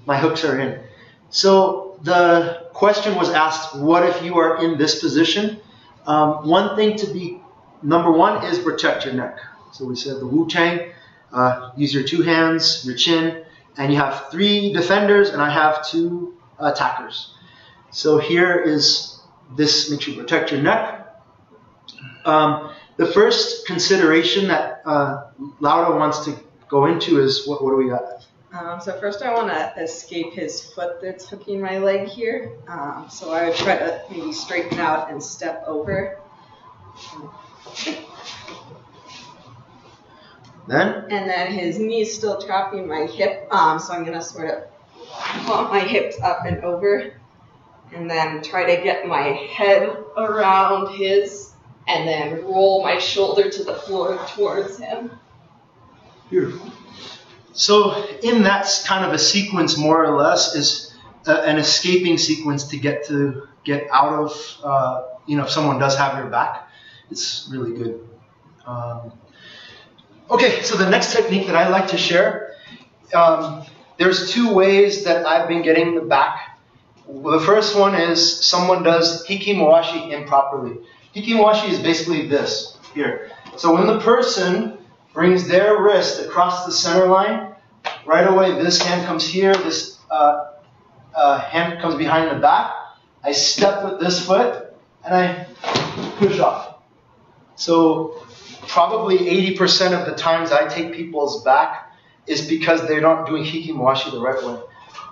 My hooks are in. So the question was asked, what if you are in this position? One thing to be, number one is protect your neck. So we said the Wu-Tang, use your two hands, your chin, and you have 3 defenders, and I have 2 attackers. So here is this, make sure you protect your neck. The first consideration that Laura wants to go into is, what do we got? So first I want to escape his foot that's hooking my leg here. So I would try to maybe straighten out and step over. And then his knee's still trapping my hip, so I'm going to sort of pump my hips up and over, and then try to get my head around his, and then roll my shoulder to the floor towards him. Beautiful. So in that kind of a sequence, more or less, is an escaping sequence to get out of, you know, if someone does have your back. It's really good. Okay, so the next technique that I like to share, there's 2 ways that I've been getting the back. The first one is someone does hikimawashi improperly. Hikimawashi is basically this, here. So when the person brings their wrist across the center line, right away this hand comes here, this hand comes behind the back. I step with this foot, and I push off. So probably 80% of the times I take people's back is because they're not doing hikimawashi the right way.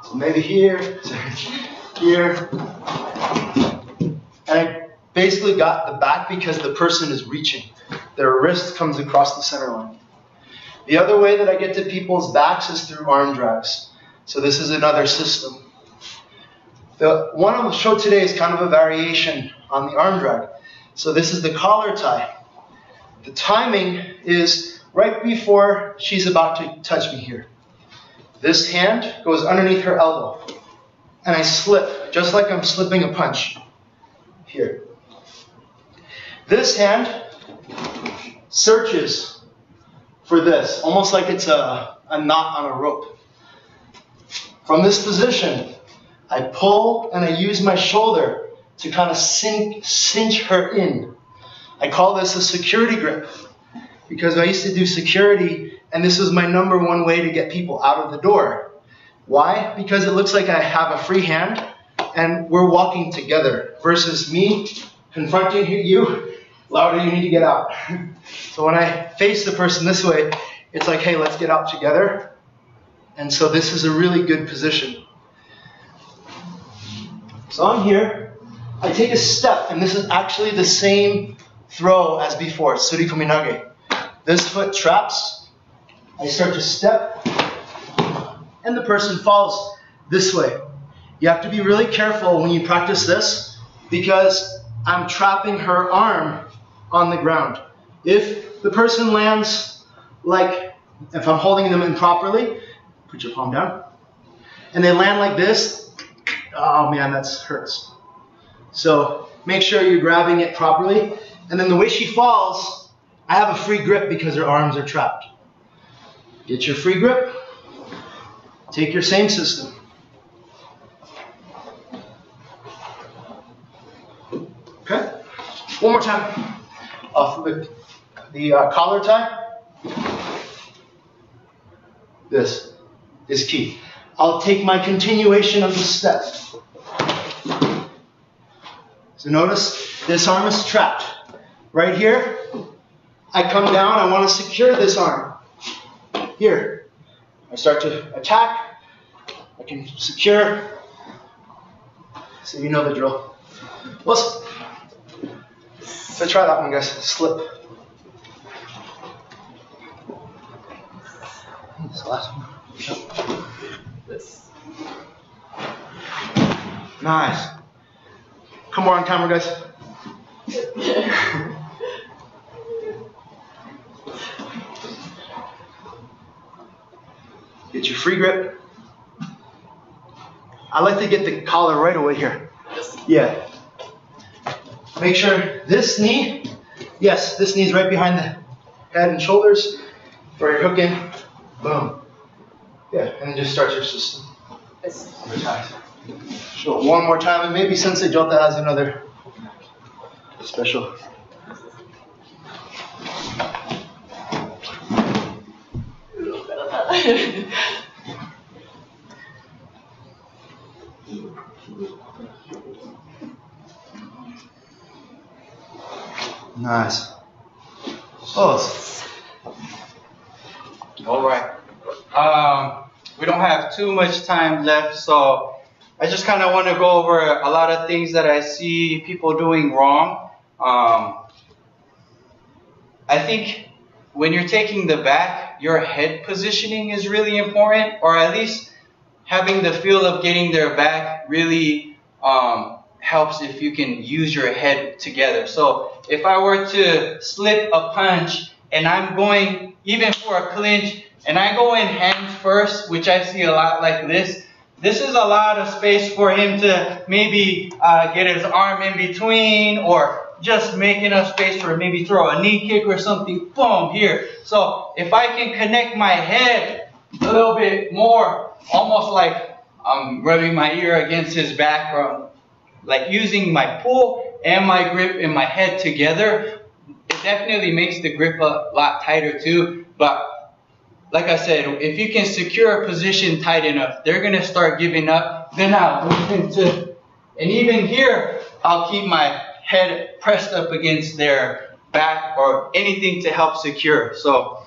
So maybe here, here. And I basically got the back because the person is reaching. Their wrist comes across the center line. The other way that I get to people's backs is through arm drags. So this is another system. The one I'm going to show today is kind of a variation on the arm drag. So this is the collar tie. The timing is right before she's about to touch me here. This hand goes underneath her elbow, and I slip, just like I'm slipping a punch here. This hand searches for this, almost like it's a knot on a rope. From this position, I pull and I use my shoulder to kind of cinch her in. I call this a security grip because I used to do security, and this was my #1 way to get people out of the door. Why? Because it looks like I have a free hand and we're walking together versus me confronting you. Louder, you need to get out. So when I face the person this way, it's like, hey, let's get out together. And so this is a really good position. So I'm here. I take a step, and this is actually the same throw as before, surikominage. This foot traps. I start to step, and the person falls this way. You have to be really careful when you practice this because I'm trapping her arm on the ground. If the person lands like, if I'm holding them improperly, put your palm down, and they land like this, oh man, that hurts. So make sure you're grabbing it properly. And then the way she falls, I have a free grip because her arms are trapped. Get your free grip. Take your same system. Okay? One more time. Off of the collar tie. This is key. I'll take my continuation of the step. So notice this arm is trapped. Right here, I come down, I want to secure this arm. Here, I start to attack, I can secure. So you know the drill. So try that one, guys. Slip. This last one. Nice. Come more on camera, guys. Get your free grip. I like to get the collar right away here. Yeah. Make sure this knee, yes, this knee is right behind the head and shoulders for your hook in. Boom. Yeah, and then just start your system. Show it one more time, and maybe Sensei Jota has another special. Nice. Oh. All right. We don't have too much time left, so I just kind of want to go over a lot of things that I see people doing wrong. I think when you're taking the back, your head positioning is really important, or at least having the feel of getting their back really helps if you can use your head together. So if I were to slip a punch and I'm going even for a clinch and I go in hands first, which I see a lot like this, this is a lot of space for him to maybe get his arm in between, or just make enough space for maybe throw a knee kick or something, boom, here. So if I can connect my head a little bit more, almost like I'm rubbing my ear against his back, or like using my pull and my grip and my head together, it definitely makes the grip a lot tighter too. But like I said, if you can secure a position tight enough, they're going to start giving up. Then I'll move into, and even here, I'll keep my head pressed up against their back or anything to help secure. So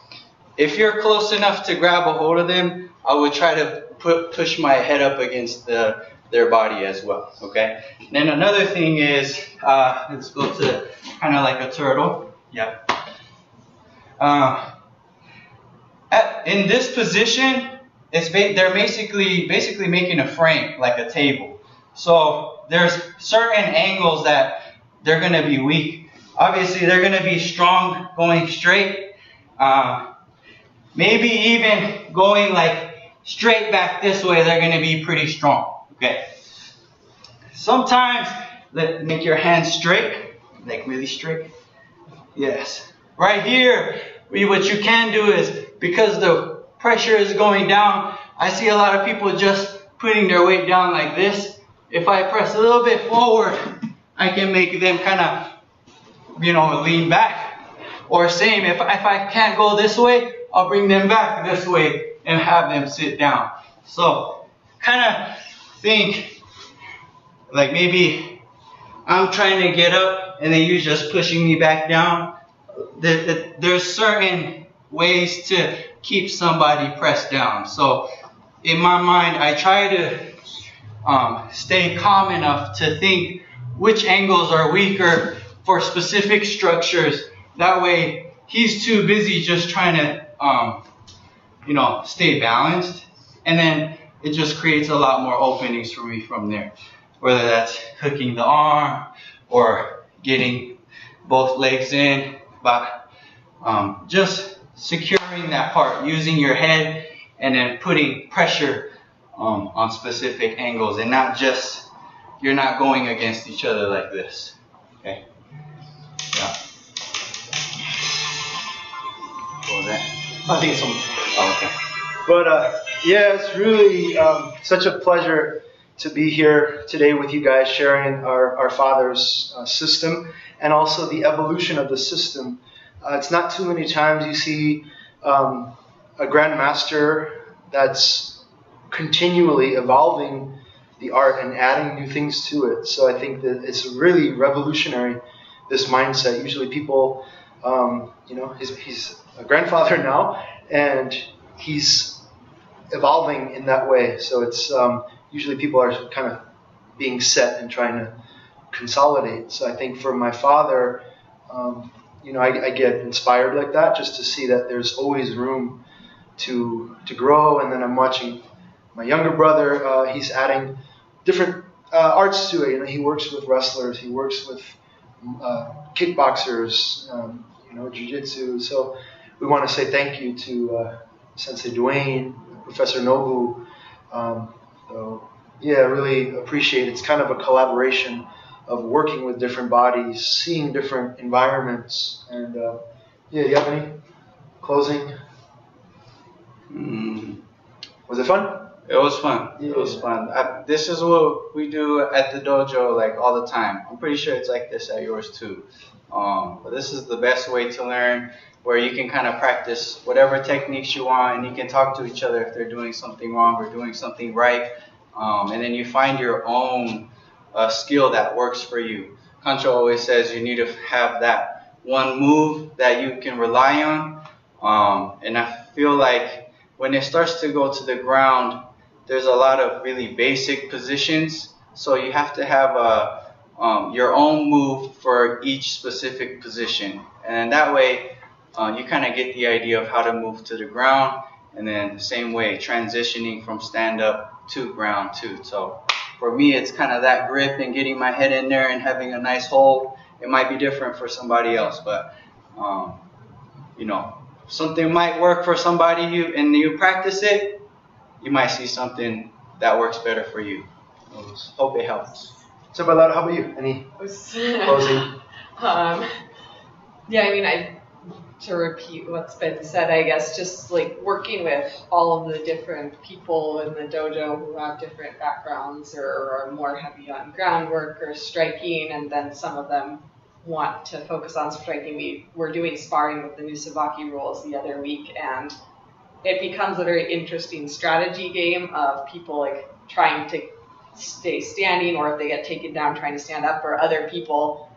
if you're close enough to grab a hold of them, I would try to push my head up against their body as well, okay? And then another thing is, let's go to kind of like a turtle. Yeah. In this position, they're basically making a frame, like a table. So there's certain angles that they're going to be weak. Obviously, they're going to be strong going straight. Maybe even going like straight back this way, they're going to be pretty strong. Okay. Sometimes, make your hands straight, like really straight. Yes. Right here, what you can do is, because the pressure is going down, I see a lot of people just putting their weight down like this. If I press a little bit forward, I can make them kind of, lean back. Or same, if I can't go this way, I'll bring them back this way and have them sit down. So, kind of think, like maybe I'm trying to get up and then you're just pushing me back down. There's certain ways to keep somebody pressed down. So in my mind, I try to stay calm enough to think which angles are weaker for specific structures. That way he's too busy just trying to stay balanced, and then it just creates a lot more openings for me from there, whether that's hooking the arm or getting both legs in. But just securing that part, using your head and then putting pressure on specific angles, and not just, you're not going against each other like this. Okay? Yeah. What was that? I think it's some. Oh, okay. But yeah, it's really such a pleasure to be here today with you guys, sharing our father's system and also the evolution of the system. It's not too many times you see a grandmaster that's continually evolving the art and adding new things to it. So I think that it's really revolutionary, this mindset. Usually people, he's a grandfather now, and he's evolving in that way. So it's usually people are kind of being set and trying to consolidate. So I think for my father, I get inspired like that, just to see that there's always room to grow. And then I'm watching my younger brother. He's adding different arts to it. He works with wrestlers. He works with kickboxers. Jiu-jitsu. So we want to say thank you to Sensei Dwayne, Professor Nobu. Really appreciate it. It's kind of a collaboration of working with different bodies, seeing different environments. And you have any closing? Was it fun? It was fun. Yeah. It was fun. This is what we do at the dojo, like, all the time. I'm pretty sure it's like this at yours too. But this is the best way to learn, where you can kind of practice whatever techniques you want, and you can talk to each other if they're doing something wrong or doing something right. And then you find your own skill that works for you. Kancho always says you need to have that one move that you can rely on. And I feel like when it starts to go to the ground, there's a lot of really basic positions. So you have to have your own move for each specific position. And that way, you kind of get the idea of how to move to the ground. And then the same way, transitioning from stand-up to ground too. So for me, it's kind of that grip and getting my head in there and having a nice hold. It might be different for somebody else, but something might work for somebody, and you practice it, you might see something that works better for you. Hope it helps. So, Balada, how about you? Any closing? To repeat what's been said, I guess, just like working with all of the different people in the dojo who have different backgrounds or are more heavy on groundwork or striking, and then some of them want to focus on striking. We were doing sparring with the new Sabaki rules the other week, and it becomes a very interesting strategy game of people like trying to stay standing, or if they get taken down, trying to stand up, or other people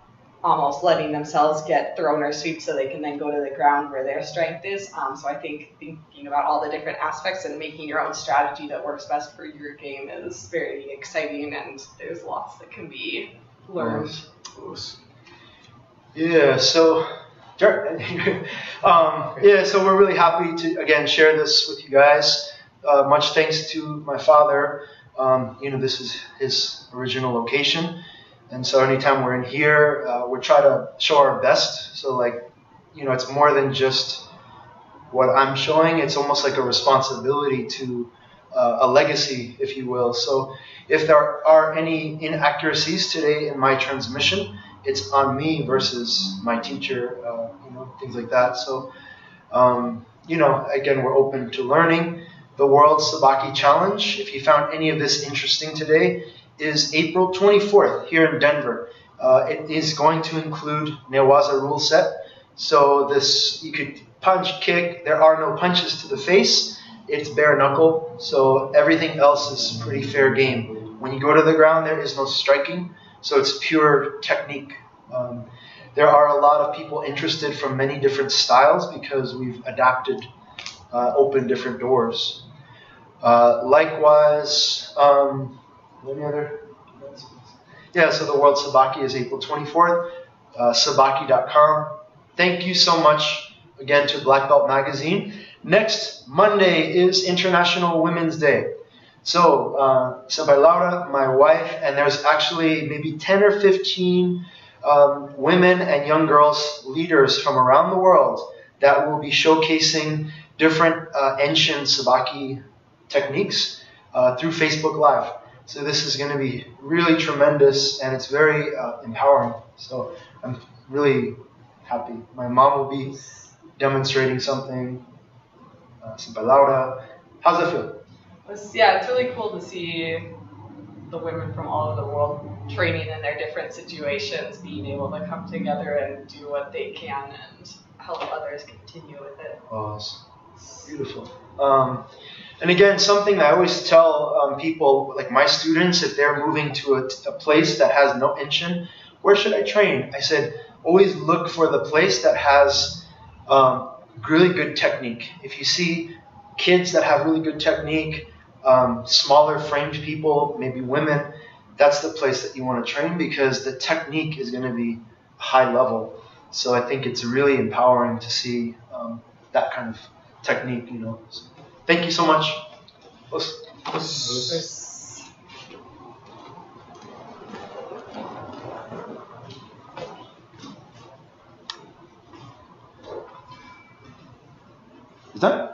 almost letting themselves get thrown or swept so they can then go to the ground where their strength is. So I think thinking about all the different aspects and making your own strategy that works best for your game is very exciting, and there's lots that can be learned. So we're really happy to again share this with you guys. Much thanks to my father. This is his original location. And so anytime we're in here, we try to show our best. So it's more than just what I'm showing. It's almost like a responsibility to a legacy, if you will. So if there are any inaccuracies today in my transmission, it's on me versus my teacher, things like that. So, again, we're open to learning. The World Sabaki Challenge, if you found any of this interesting today, is April 24th here in Denver. It is going to include Newaza rule set. So you could punch, kick. There are no punches to the face. It's bare knuckle. So everything else is pretty fair game. When you go to the ground, there is no striking. So it's pure technique. There are a lot of people interested from many different styles because we've adapted, opened different doors. Likewise, any other? So the World Sabaki is April 24th, sabaki.com. Thank you so much again to Black Belt Magazine. Next Monday is International Women's Day. So, Senpai Laura, my wife, and there's actually maybe 10 or 15 women and young girls, leaders from around the world that will be showcasing different Enshin Sabaki techniques through Facebook Live. So this is going to be really tremendous, and it's very empowering. So I'm really happy. My mom will be demonstrating something. Senpai Laura. How's it feel? It's really cool to see the women from all over the world training in their different situations, being able to come together and do what they can and help others continue with it. Oh, it's beautiful. And again, something I always tell people, like my students, if they're moving to a place that has no Enshin, where should I train? I said, always look for the place that has really good technique. If you see kids that have really good technique, smaller framed people, maybe women, that's the place that you want to train because the technique is going to be high level. So I think it's really empowering to see that kind of technique, you know. So, thank you so much. Is that?